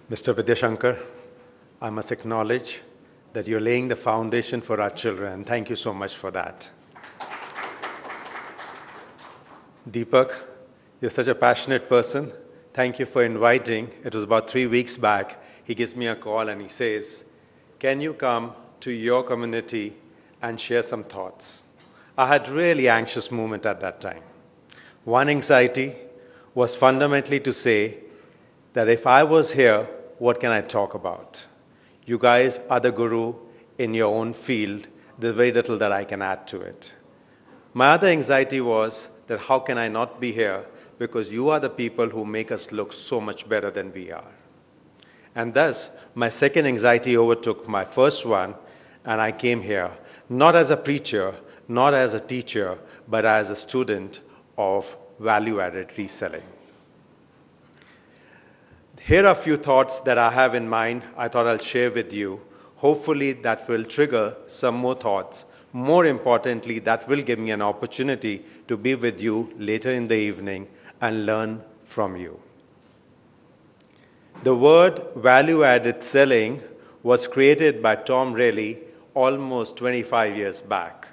Mr. Vidyashankar, I must acknowledge that you're laying the foundation for our children. Thank you so much for that. Deepak, you're such a passionate person. Thank you for inviting. It was about 3 weeks back. He gives me a call and he says, can you come to your community and share some thoughts? I had really anxious moment at that time. One anxiety was fundamentally to say that if I was here, what can I talk about? You guys are the guru in your own field. There's very little that I can add to it. My other anxiety was that how can I not be here because you are the people who make us look so much better than we are. And thus, my second anxiety overtook my first one, and I came here, not as a preacher, not as a teacher, but as a student of value-added reselling. Here are a few thoughts that I have in mind I thought I'll share with you. Hopefully that will trigger some more thoughts. More importantly, that will give me an opportunity to be with you later in the evening and learn from you. The word value-added selling was created by Tom Rayleigh almost 25 years back.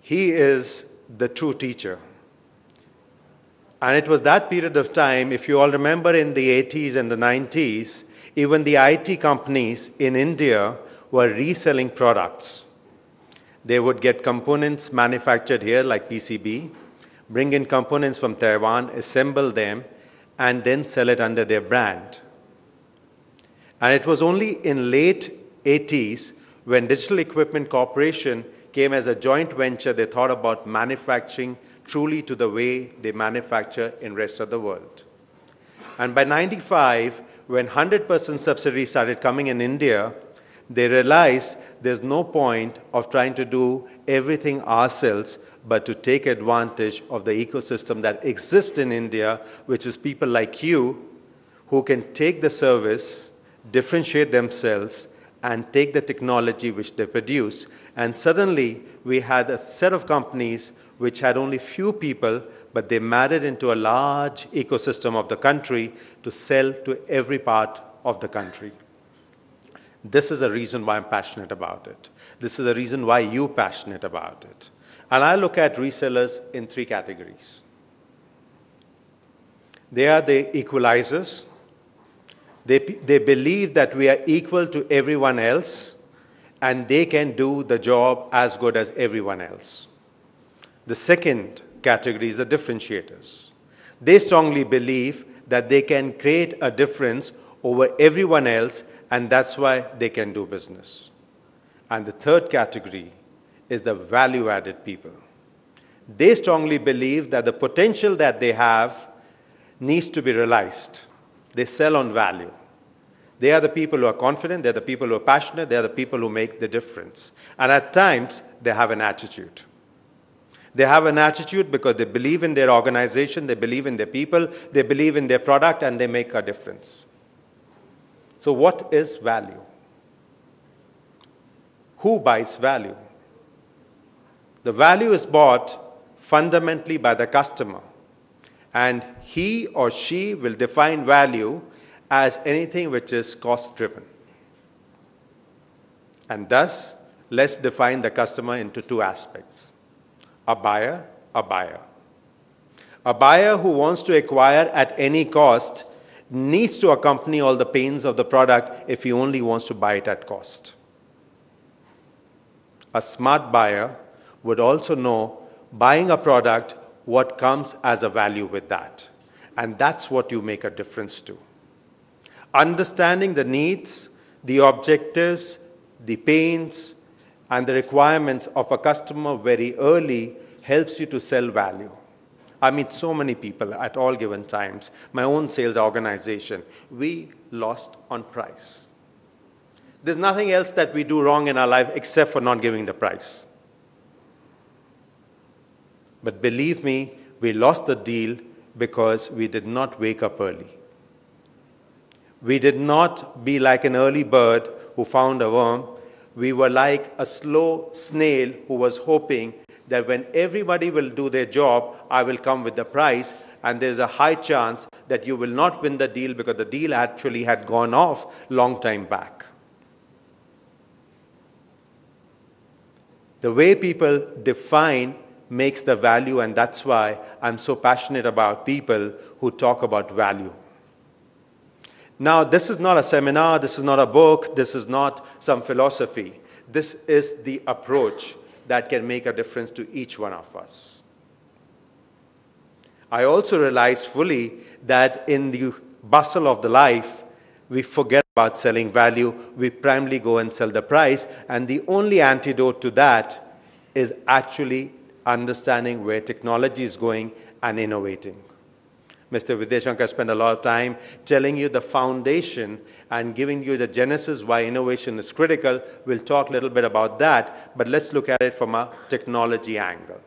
He is the true teacher. And it was that period of time, if you all remember in the 80s and the 90s, even the IT companies in India were reselling products. They would get components manufactured here like PCB, bring in components from Taiwan, assemble them, and then sell it under their brand. And it was only in late 80s when Digital Equipment Corporation came as a joint venture, they thought about manufacturing truly to the way they manufacture in the rest of the world. And by 95, when 100% subsidies started coming in India, they realized there's no point of trying to do everything ourselves, but to take advantage of the ecosystem that exists in India, which is people like you who can take the service, differentiate themselves, and take the technology which they produce. And suddenly, we had a set of companies which had only few people, but they married into a large ecosystem of the country to sell to every part of the country. This is a reason why I'm passionate about it. This is a reason why you're passionate about it. And I look at resellers in three categories. They are the equalizers. They believe that we are equal to everyone else, and they can do the job as good as everyone else. The second category is the differentiators. They strongly believe that they can create a difference over everyone else, and that's why they can do business. And the third category is the value-added people. They strongly believe that the potential that they have needs to be realized. They sell on value. They are the people who are confident, they're the people who are passionate, they're the people who make the difference. And at times, they have an attitude. They have an attitude because they believe in their organization, they believe in their people, they believe in their product, and they make a difference. So what is value? Who buys value? The value is bought fundamentally by the customer, and he or she will define value as anything which is cost-driven. And thus, let's define the customer into two aspects. A buyer, a buyer. A buyer who wants to acquire at any cost needs to accompany all the pains of the product if he only wants to buy it at cost. A smart buyer would also know, buying a product, what comes as a value with that. And that's what you make a difference to. Understanding the needs, the objectives, the pains, and the requirements of a customer very early helps you to sell value. I meet so many people at all given times. My own sales organization, we lost on price. There's nothing else that we do wrong in our life except for not giving the price. But believe me, we lost the deal because we did not wake up early. We did not be like an early bird who found a worm. We were like a slow snail who was hoping that when everybody will do their job, I will come with the price, and there's a high chance that you will not win the deal because the deal actually had gone off long time back. The way people define makes the value, and that's why I'm so passionate about people who talk about value. Now, this is not a seminar, this is not a book, this is not some philosophy. This is the approach that can make a difference to each one of us. I also realize fully that in the bustle of the life, we forget about selling value. We primarily go and sell the price, and the only antidote to that is actually understanding where technology is going and innovating. Mr. Videshankar spent a lot of time telling you the foundation and giving you the genesis why innovation is critical. We'll talk a little bit about that, but let's look at it from a technology angle.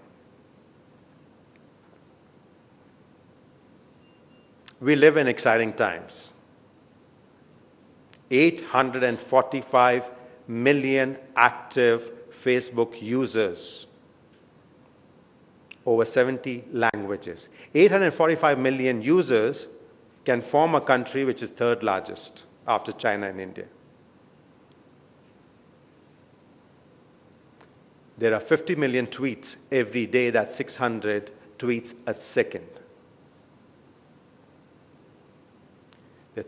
We live in exciting times. 845 million active Facebook users. Over 70 languages. 845 million users can form a country which is third largest after China and India. There are 50 million tweets every day. That's 600 tweets a second. There are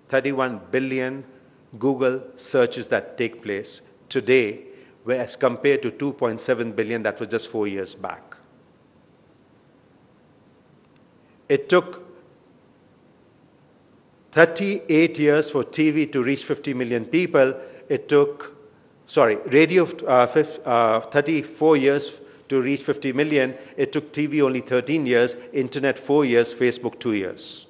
31 billion Google searches that take place today, whereas compared to 2.7 billion that was just 4 years back. It took 38 years for TV to reach 50 million people. It took, radio 34 years to reach 50 million. It took TV only 13 years, internet 4 years, Facebook 2 years.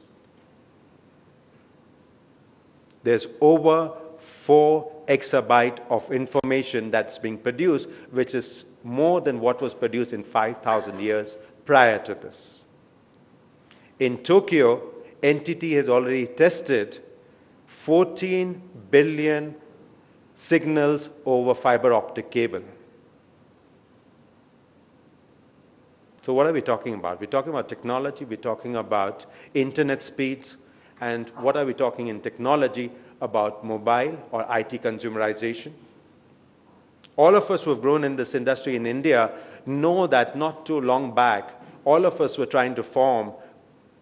There's over 4 exabytes of information that's being produced, which is more than what was produced in 5,000 years prior to this. In Tokyo, NTT has already tested 14 billion signals over fiber optic cable. So what are we talking about? We're talking about technology, we're talking about internet speeds, and what are we talking in technology? About mobile or IT consumerization. All of us who have grown in this industry in India know that not too long back, all of us were trying to form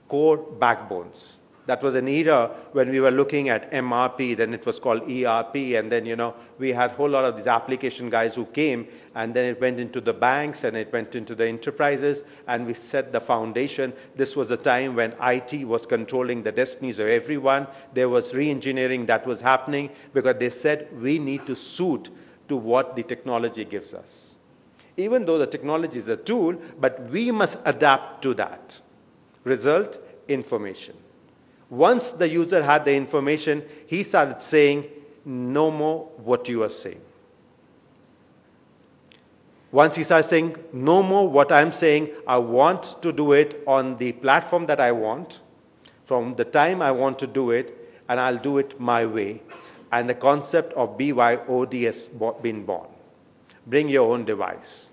core backbones. That was an era when we were looking at MRP, then it was called ERP, and then, we had a whole lot of these application guys who came, and then it went into the banks, and it went into the enterprises, and we set the foundation. This was a time when IT was controlling the destinies of everyone. There was re-engineering that was happening because they said we need to suit to what the technology gives us. Even though the technology is a tool, but we must adapt to that. Result, information. Once the user had the information, he started saying, no more what you are saying. Once he started saying, no more what I'm saying, I want to do it on the platform that I want, from the time I want to do it, and I'll do it my way. And the concept of BYOD has been born. Bring your own device.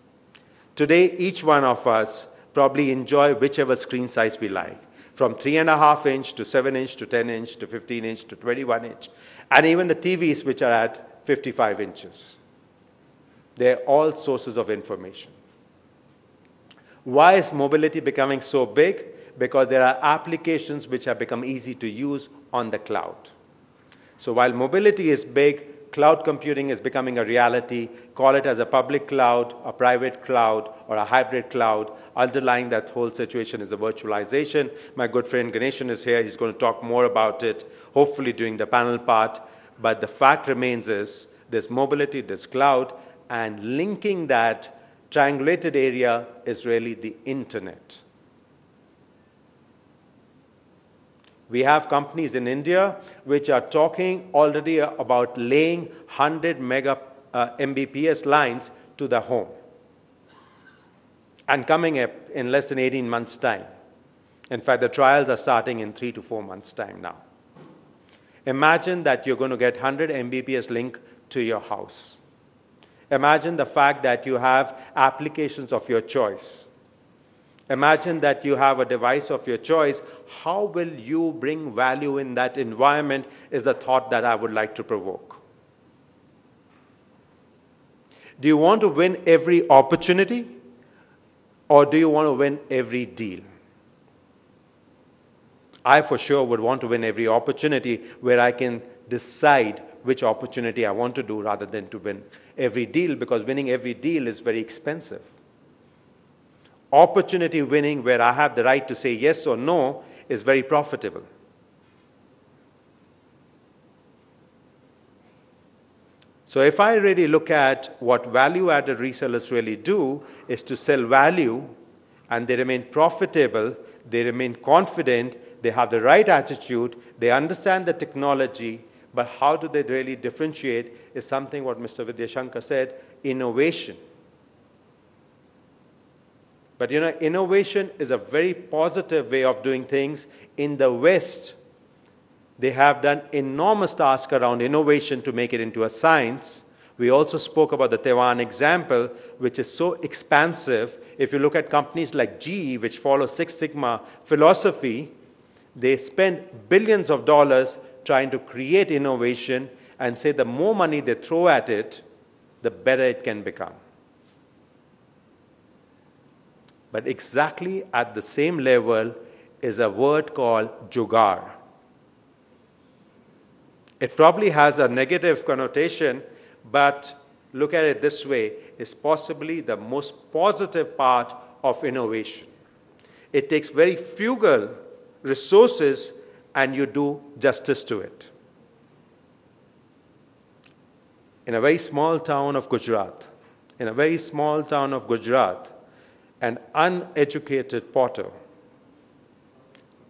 Today, each one of us probably enjoy whichever screen size we like. From 3.5 inch to 7 inch to 10 inch to 15 inch to 21 inch. And even the TVs which are at 55 inches. They're all sources of information. Why is mobility becoming so big? Because there are applications which have become easy to use on the cloud. So while mobility is big, cloud computing is becoming a reality. Call it as a public cloud, a private cloud, or a hybrid cloud. Underlying that whole situation is the virtualization. My good friend Ganeshan is here. He's going to talk more about it, hopefully during the panel part. But the fact remains is there's mobility, there's cloud, and linking that triangulated area is really the internet. We have companies in India which are talking already about laying 100 Mbps lines to the home and coming up in less than 18 months' time. In fact, the trials are starting in 3 to 4 months' time now. Imagine that you're going to get 100 Mbps link to your house. Imagine the fact that you have applications of your choice. Imagine that you have a device of your choice. How will you bring value in that environment is the thought that I would like to provoke. Do you want to win every opportunity, or do you want to win every deal? I for sure would want to win every opportunity where I can decide which opportunity I want to do rather than to win every deal, because winning every deal is very expensive. Opportunity winning, where I have the right to say yes or no, is very profitable. So if I really look at what value-added resellers really do, is to sell value, and they remain profitable, they remain confident, they have the right attitude, they understand the technology, but how do they really differentiate is something what Mr. Vidyashankar said, innovation. But you know, innovation is a very positive way of doing things. In the West, they have done enormous tasks around innovation to make it into a science. We also spoke about the Taiwan example, which is so expansive. If you look at companies like GE, which follow Six Sigma philosophy, they spend billions of dollars trying to create innovation and say the more money they throw at it, the better it can become. But exactly at the same level is a word called jugaad. It probably has a negative connotation, but look at it this way, it's possibly the most positive part of innovation. It takes very frugal resources and you do justice to it. In a very small town of Gujarat, an uneducated potter,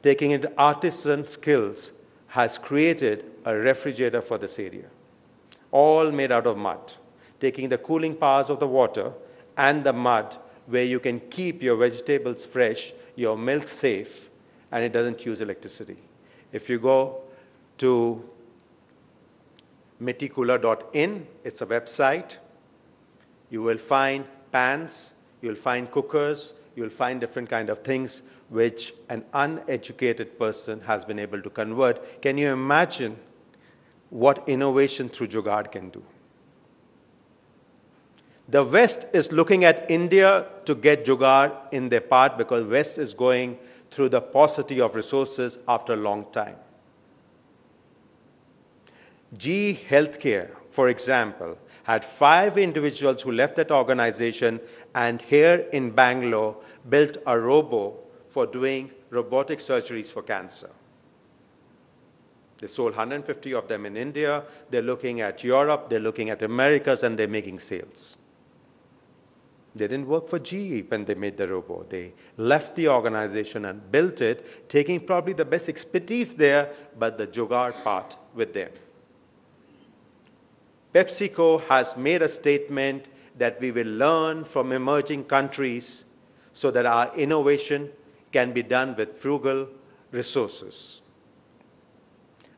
taking into artisan skills, has created a refrigerator for this area, all made out of mud, taking the cooling powers of the water and the mud where you can keep your vegetables fresh, your milk safe, and it doesn't use electricity. If you go to mitikula.in, it's a website, you will find pans, you'll find cookers, you'll find different kind of things which an uneducated person has been able to convert. Can you imagine what innovation through jugaad can do? The West is looking at India to get jugaad in their part because West is going through the paucity of resources after a long time. GE Healthcare, for example, had 5 individuals who left that organization and here in Bangalore built a robo for doing robotic surgeries for cancer. They sold 150 of them in India. They're looking at Europe, they're looking at Americas, and they're making sales. They didn't work for GE when they made the robo. They left the organization and built it, taking probably the best expertise there, but the jugaad part with them. PepsiCo has made a statement that we will learn from emerging countries so that our innovation can be done with frugal resources.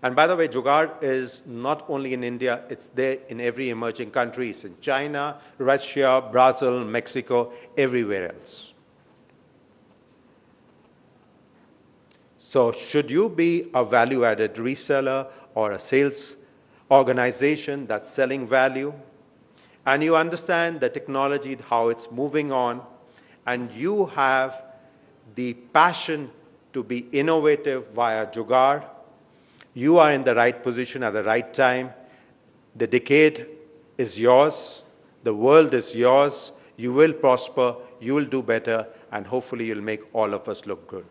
And by the way, jugaad is not only in India, it's there in every emerging country. It's in China, Russia, Brazil, Mexico, everywhere else. So should you be a value-added reseller or a sales organization that's selling value, and you understand the technology, how it's moving on, and you have the passion to be innovative via jugaad, you are in the right position at the right time. The decade is yours. The world is yours. You will prosper. You will do better. And hopefully, you'll make all of us look good.